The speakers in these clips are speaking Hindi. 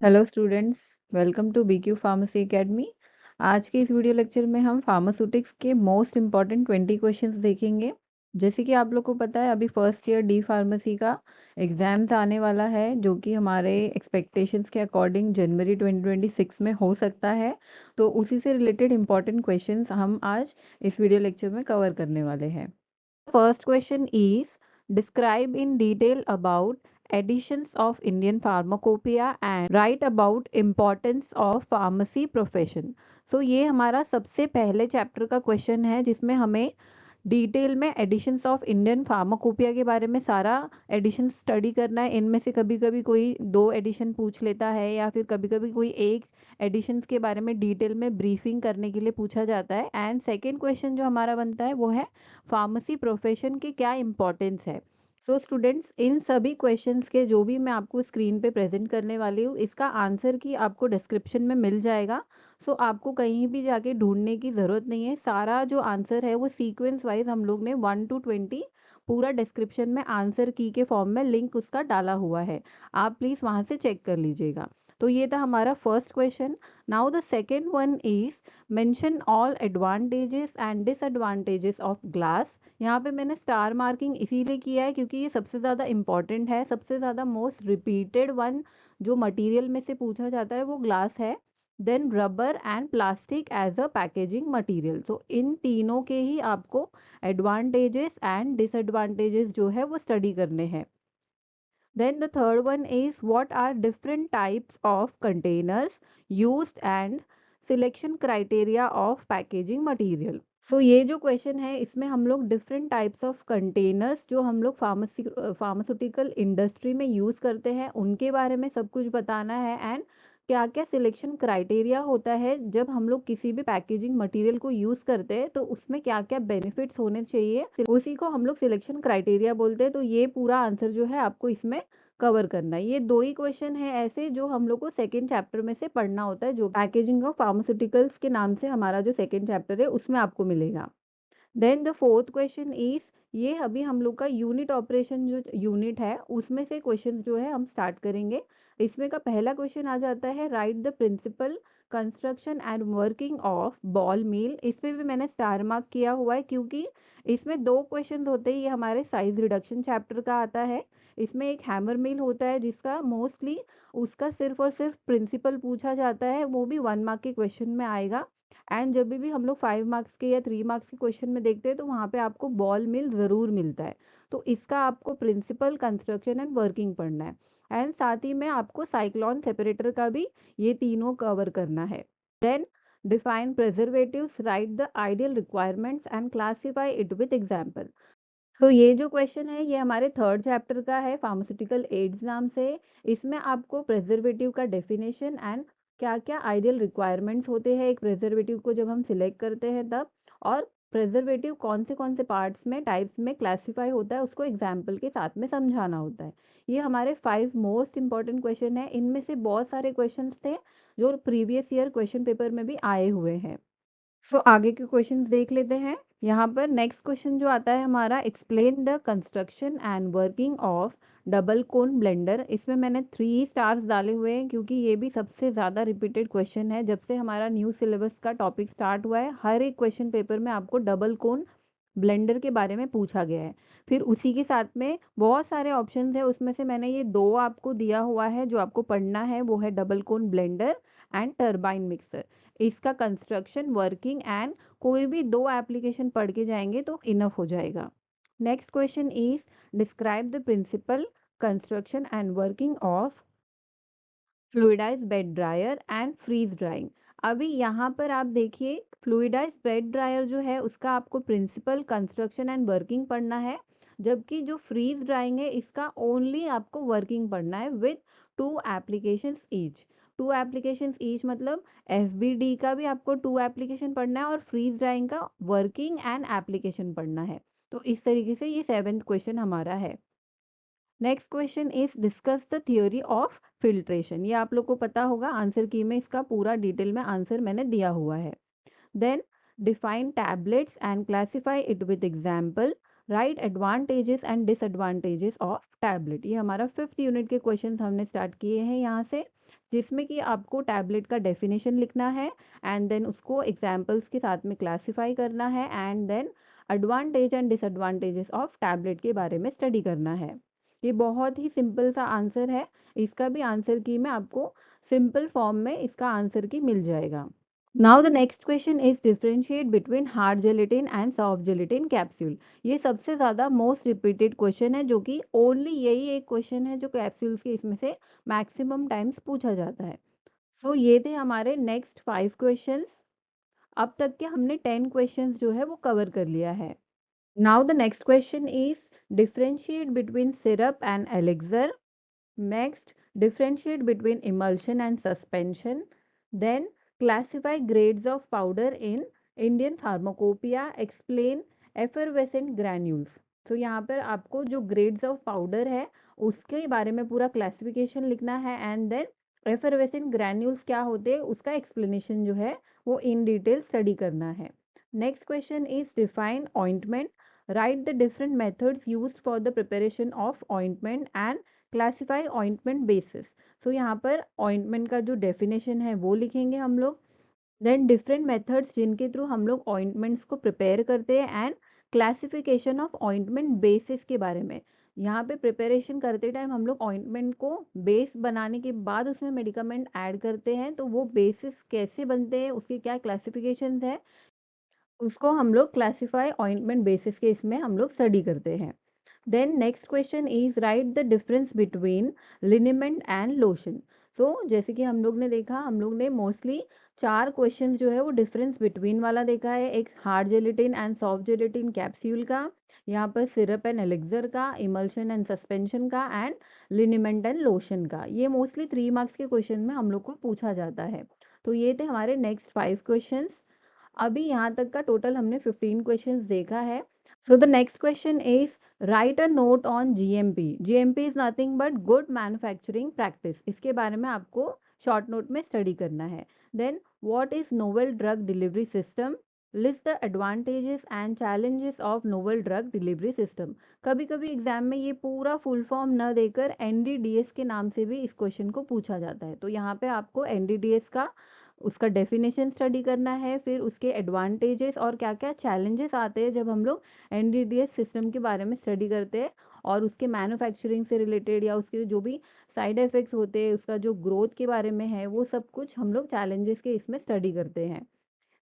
Hello students, welcome to BQ pharmacy academy. आज के इस वीडियो लेक्चर में हम फार्मास्यूटिक्स के मोस्ट इम्पॉर्टेंट 20 क्वेश्चंस देखेंगे। जैसे कि आप लोग को पता है, अभी फर्स्ट ईयर डी फार्मेसी का एग्जाम्स आने वाला है, जो कि हमारे एक्सपेक्टेशंस के अकॉर्डिंग जनवरी 2026 में हो सकता है। तो उसी से रिलेटेड इम्पॉर्टेंट क्वेश्चंस हम आज इस वीडियो लेक्चर में कवर करने वाले हैं। First question is describe in detail about additions of Indian pharmacopoeia and write about importance of pharmacy profession। So ये हमारा सबसे पहले चैप्टर का क्वेश्चन है, जिसमें हमें डिटेल में एडिशंस ऑफ इंडियन फार्माकोपिया के बारे में सारा एडिशन स्टडी करना है। इनमें से कभी कभी कोई 2 एडिशन पूछ लेता है, या फिर कभी कभी कोई एक एडिशंस के बारे में डिटेल में ब्रीफिंग करने के लिए पूछा जाता है। एंड सेकेंड क्वेश्चन जो हमारा बनता है वो है फार्मेसी प्रोफेशन की क्या इंपॉर्टेंस है। सो स्टूडेंट्स, इन सभी क्वेश्चंस के जो भी मैं आपको स्क्रीन पे प्रेजेंट करने वाली हूँ, इसका आंसर की आपको डिस्क्रिप्शन में मिल जाएगा। सो आपको कहीं भी जाके ढूंढने की ज़रूरत नहीं है। सारा जो आंसर है वो सीक्वेंस वाइज हम लोग ने 1 to 20 पूरा डिस्क्रिप्शन में आंसर की के फॉर्म में लिंक उसका डाला हुआ है। आप प्लीज़ वहाँ से चेक कर लीजिएगा। तो ये था हमारा first question. Now the second one is mention all advantages and disadvantages of glass. यहाँ पे मैंने स्टार मार्किंग इसीलिए किया है क्योंकि ये सबसे ज़्यादा इंपॉर्टेंट है, सबसे ज़्यादा मोस्ट रिपीटेड वन जो मटेरियल में से पूछा जाता है वो ग्लास है। Then rubber and plastic as a packaging material. So इन तीनों के ही आपको एडवांटेजेस एंड डिसएडवांटेजेस जो है वो स्टडी करने हैं। Then the third one is what are different types of containers used and selection criteria of packaging material। सो ये जो क्वेश्चन है, इसमें हम लोग डिफरेंट टाइप्स ऑफ कंटेनर्स जो हम लोग फार्मास्यूटिकल इंडस्ट्री में यूज़ करते हैं उनके बारे में सब कुछ बताना है। एंड क्या क्या सिलेक्शन क्राइटेरिया होता है जब हम लोग किसी भी पैकेजिंग मटेरियल को यूज़ करते हैं, तो उसमें क्या क्या बेनिफिट्स होने चाहिए, उसी को हम लोग सिलेक्शन क्राइटेरिया बोलते हैं। तो ये पूरा आंसर जो है आपको इसमें कवर करना है। ये 2 ही क्वेश्चन है ऐसे जो हम लोग को सेकेंड चैप्टर में से पढ़ना होता है, जो पैकेजिंग ऑफ फार्मास्यूटिकल्स के नाम से हमारा जो सेकेंड चैप्टर है उसमें आपको मिलेगा। Then the fourth question is, ये अभी हम लोग का यूनिट ऑपरेशन जो यूनिट है उसमें से क्वेश्चन जो है हम स्टार्ट करेंगे। इसमें का पहला क्वेश्चन आ जाता है write the principle construction and working of ball mill. इसमें भी मैंने स्टार मार्क किया हुआ है क्योंकि इसमें 2 क्वेश्चन होते हैं। ये हमारे साइज रिडक्शन चैप्टर का आता है। इसमें एक हैमर मिल होता है जिसका मोस्टली उसका सिर्फ और सिर्फ प्रिंसिपल पूछा जाता है, वो भी 1 मार्क के क्वेश्चन में आएगा। एंड जब भी हम लोग 5 मार्क्स के या 3 मार्क्स के क्वेश्चन में देखते हैं तो वहाँ पे आपको बॉल मिल ज़रूर मिलता है। तो इसका आपको प्रिंसिपल कंस्ट्रक्शन एंड वर्किंग पढ़ना है। एंड साथ ही में आपको साइक्लोन सेपरेटर का भी ये तीनों कवर करना है। Then define preservatives, write the ideal requirements and classify it with example. So ये जो क्वेश्चन है ये हमारे थर्ड चैप्टर का है, फार्मास्यूटिकल एड्स नाम से। इसमें आपको प्रिजर्वेटिव का डेफिनेशन एंड क्या क्या आइडियल रिक्वायरमेंट्स होते हैं एक प्रिजर्वेटिव को जब हम सिलेक्ट करते हैं तब, और प्रिजर्वेटिव कौन से पार्ट्स में टाइप्स में क्लासीफाई होता है उसको एग्जाम्पल के साथ में समझाना होता है। ये हमारे 5 मोस्ट इंपॉर्टेंट क्वेश्चन है। इनमें से बहुत सारे क्वेश्चन थे जो प्रीवियस ईयर क्वेश्चन पेपर में भी आए हुए हैं। सो आगे के क्वेश्चंस देख लेते हैं। यहाँ पर नेक्स्ट क्वेश्चन जो आता है हमारा, explain the construction and working of double cone blender. इसमें मैंने 3 स्टार्स डाले हुए हैं क्योंकि ये भी सबसे ज़्यादा रिपीटेड क्वेश्चन है। जब से हमारा न्यू सिलेबस का टॉपिक स्टार्ट हुआ है, हर एक क्वेश्चन पेपर में आपको डबल कोन ब्लेंडर के बारे में पूछा गया है। फिर उसी के साथ में बहुत सारे ऑप्शंस है, उसमें से मैंने ये 2 आपको दिया हुआ है जो आपको पढ़ना है, वो है double cone blender and turbine mixer. इसका कंस्ट्रक्शन, वर्किंग एंड कोई भी 2 एप्लीकेशन पढ़ के जाएंगे तो इनफ हो जाएगा। Next question is describe the principle construction and working of fluidise bed dryer and freeze drying. अभी यहाँ पर आप देखिए, फ्लूइडाइज बेड ड्रायर जो है उसका आपको प्रिंसिपल कंस्ट्रक्शन एंड वर्किंग पढ़ना है, जबकि जो फ्रीज ड्राइंग है इसका ओनली आपको वर्किंग पढ़ना है with 2 applications each. 2 applications each मतलब FBD का भी आपको 2 एप्लीकेशन पढ़ना है और फ्रीज ड्राइंग का वर्किंग एंड एप्लीकेशन पढ़ना है। तो इस तरीके से ये 7th क्वेश्चन हमारा है। Next question is discuss the theory of filtration. ये आप लोग को पता होगा, आंसर की में इसका पूरा डिटेल में आंसर मैंने दिया हुआ है। Then define tablets and classify it with example, write advantages and disadvantages of tablet. ये हमारा 5th यूनिट के क्वेश्चन हमने स्टार्ट किए हैं यहाँ से। जिसमें कि आपको टैबलेट का डेफिनेशन लिखना है एंड देन उसको एग्जाम्पल्स के साथ में क्लासीफाई करना है and then advantage and disadvantages of tablet के बारे में स्टडी करना है। ये बहुत ही सिंपल सा आंसर है। इसका भी आंसर की मैं आपको सिंपल फॉर्म में इसका आंसर की मिल जाएगा। Now the next question is differentiate between hard gelatin and soft gelatin capsule. ये सबसे ज्यादा मोस्ट रिपीटेड क्वेश्चन है, जो कि ओनली यही एक क्वेश्चन है जो कैप्सूल्स के इसमें से मैक्सिमम टाइम्स पूछा जाता है। सो ये थे हमारे नेक्स्ट 5 क्वेश्चंस। अब तक के हमने 10 क्वेश्चंस जो है वो कवर कर लिया है। Now the next question is differentiate between syrup and elixir. Next, differentiate between emulsion and suspension. Then, classify grades of powder in Indian Pharmacopoeia. Explain effervescent granules. तो यहाँ पर आपको जो grades of powder है उसके बारे में पूरा classification लिखना है and then effervescent granules क्या होते हैं उसका explanation जो है वो in detail study करना है। Next question is define ointment. Write the different methods used for the preparation of ointment and classify ointment bases. So यहाँ पर ऑइंटमेंट का जो डेफिनेशन है वो लिखेंगे हम लोग। देन डिफरेंट मेथड्स जिनके थ्रू हम लोग ऑइंटमेंट्स को प्रिपेयर करते हैं and classification of ointment basis के बारे में। यहाँ पे प्रिपरेशन करते टाइम हम लोग ऑइंटमेंट को बेस बनाने के बाद उसमें मेडिकामेंट ऐड करते हैं, तो वो बेसिस कैसे बनते हैं, उसके क्या क्लासिफिकेशन है, उसको हम लोग क्लासिफाई ऑइंटमेंट बेसिस के इसमें हम लोग स्टडी करते हैं। Then next question is write the difference between liniment and lotion. So जैसे कि हम लोग ने देखा, हम लोग ने मोस्टली 4 क्वेश्चन जो है वो डिफरेंस बिटवीन वाला देखा है। एक hard gelatin and soft gelatin capsule का, यहाँ पर सिरप एंड एलिक्सर का, इमल्शन एंड सस्पेंशन का एंड लिनिमेंट एंड लोशन का। ये मोस्टली 3 मार्क्स के क्वेश्चन में हम लोग को पूछा जाता है। तो ये थे हमारे नेक्स्ट 5 क्वेश्चन। अभी यहाँ तक का टोटल हमने 15 क्वेश्चंस देखा है। So the next question is right a note on GMP. GMP is nothing but good manufacturing practice. इसके बारे में आपको शॉर्ट नोट में स्टडी करना है। Then what is novel drug delivery system. List the advantages and challenges of novel drug delivery system. कभी कभी एग्जाम में ये पूरा फुल फॉर्म न देकर एनडीडीएस के नाम से भी इस क्वेश्चन को पूछा जाता है। तो यहाँ पे आपको एनडीडीएस का उसका डेफिनेशन स्टडी करना है, फिर उसके एडवांटेजेस और क्या क्या चैलेंजेस आते हैं जब हम लोग एनडीडीएस सिस्टम के बारे में स्टडी करते हैं, और उसके मैन्युफैक्चरिंग से रिलेटेड या उसके जो भी साइड इफेक्ट्स होते हैं, उसका जो ग्रोथ के बारे में है, वो सब कुछ हम लोग चैलेंजेस के इसमें स्टडी करते हैं।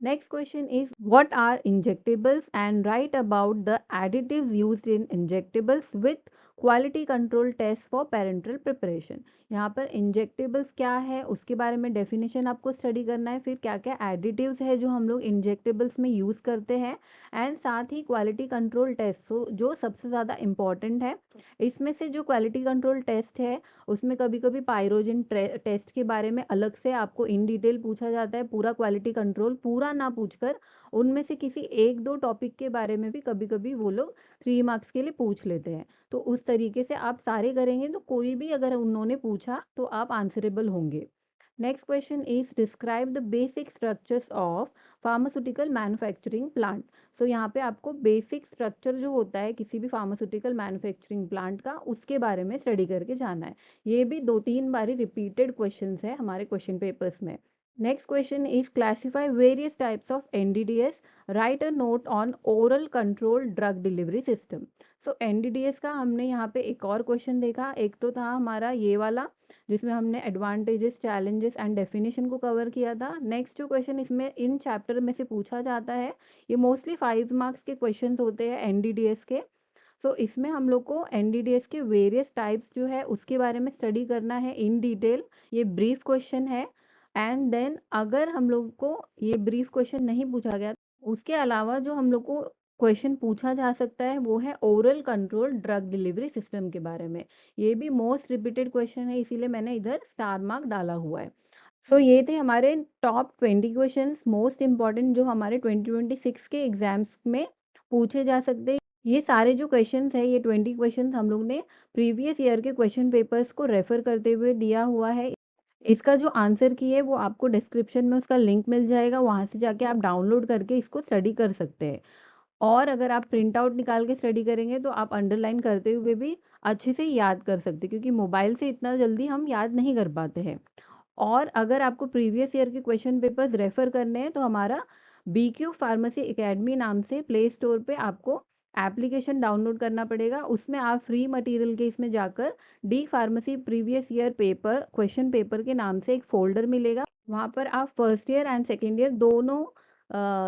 Next question is what are injectables and write about the additives used in injectables with quality control test for parenteral preparation। यहाँ पर injectables क्या है उसके बारे में definition आपको study करना है, फिर क्या क्या additives है जो हम लोग injectables में use करते हैं एंड साथ ही quality control test जो सबसे ज़्यादा important है। इसमें से जो quality control test है उसमें कभी कभी पायरोजन टेस्ट के बारे में अलग से आपको इन डिटेल पूछा जाता है। पूरा क्वालिटी कंट्रोल पूरा ना पूछकर उनमें से किसी एक दो टॉपिक के बारे में भी कभी कभी वो लोग 3 मार्क्स के लिए पूछ लेते हैं। तो उस तरीके से आप सारे करेंगे तो कोई भी अगर उन्होंने पूछा तो आप आंसरेबल होंगे। Next question is describe the basic structures of pharmaceutical manufacturing plant. So यहाँ पे आपको बेसिक स्ट्रक्चर जो होता है किसी भी फार्मास्यूटिकल मैन्युफैक्चरिंग प्लांट का उसके बारे में स्टडी करके जाना है। ये भी 2-3 बारी रिपीटेड क्वेश्चंस है हमारे क्वेश्चन पेपर्स में। Next question is classify various types of NDDS. Write a note on oral control drug delivery system. So NDDS का हमने यहाँ पे एक और क्वेश्चन देखा। एक तो था हमारा ये वाला जिसमें हमने एडवांटेजेस, चैलेंजेस एंड डेफिनेशन को कवर किया था। नेक्स्ट जो क्वेश्चन इसमें इन चैप्टर में से पूछा जाता है, ये मोस्टली 5 मार्क्स के क्वेश्चंस होते हैं एनडीडीएस के। सो इसमें हम लोग को एनडीडीएस के वेरियस टाइप्स जो है उसके बारे में स्टडी करना है इन डिटेल। ये ब्रीफ क्वेश्चन है एंड देन अगर हम लोग को ये ब्रीफ क्वेश्चन नहीं पूछा गया, उसके अलावा जो हम लोग को क्वेश्चन पूछा जा सकता है वो है oral control drug delivery system के बारे में। ये भी मोस्ट रिपीटेड क्वेश्चन है, इसीलिए मैंने इधर स्टार मार्क डाला हुआ है। सो ये थे हमारे टॉप 20 क्वेश्चंस मोस्ट इंपॉर्टेंट जो हमारे 2026 के एग्जाम्स में पूछे जा सकते हैं। ये सारे जो क्वेश्चंस है, ये 20 क्वेश्चंस हम लोग ने प्रीवियस ईयर के क्वेश्चन पेपर्स को रेफर करते हुए दिया हुआ है। इसका जो आंसर की है वो आपको डिस्क्रिप्शन में उसका लिंक मिल जाएगा, वहां से जाके आप डाउनलोड करके इसको स्टडी कर सकते हैं। और अगर आप प्रिंट आउट निकाल के स्टडी करेंगे तो आप अंडरलाइन करते हुए भी अच्छे से याद कर सकते हैं, क्योंकि मोबाइल से इतना जल्दी हम याद नहीं कर पाते हैं। और अगर आपको प्रीवियस ईयर के क्वेश्चन पेपर्स रेफर करने हैं तो हमारा BQ फार्मेसी एकेडमी नाम से प्ले स्टोर पे आपको एप्लीकेशन डाउनलोड करना पड़ेगा। उसमें आप फ्री मटेरियल के इसमें जाकर D pharmacy previous year paper question paper के नाम से एक फोल्डर मिलेगा। वहाँ पर आप first year and second year दोनों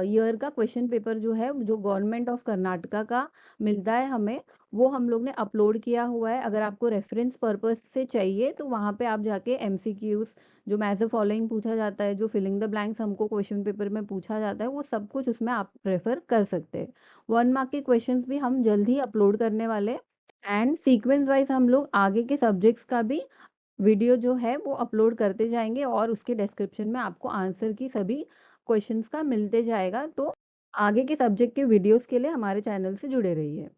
ईयर का क्वेश्चन पेपर जो है जो गवर्नमेंट ऑफ कर्नाटका का मिलता है हमें, वो हम लोग ने अपलोड किया हुआ है। अगर आपको रेफरेंस पर्पस से चाहिए तो वहाँ पे आप जाके MCQs जो मैच द फॉलोइंग पूछा जाता है, जो फिलिंग द ब्लैंक्स हमको क्वेश्चन पेपर में पूछा जाता है, वो सब कुछ उसमें आप रेफर कर सकते हैं। 1 मार्क के क्वेश्चंस भी हम जल्द ही अपलोड करने वाले एंड सीक्वेंस वाइज हम लोग आगे के सब्जेक्ट्स का भी वीडियो जो है वो अपलोड करते जाएंगे और उसके डिस्क्रिप्शन में आपको आंसर की सभी क्वेश्चंस का मिलते जाएगा। तो आगे के सब्जेक्ट के वीडियोस के लिए हमारे चैनल से जुड़े रहिए।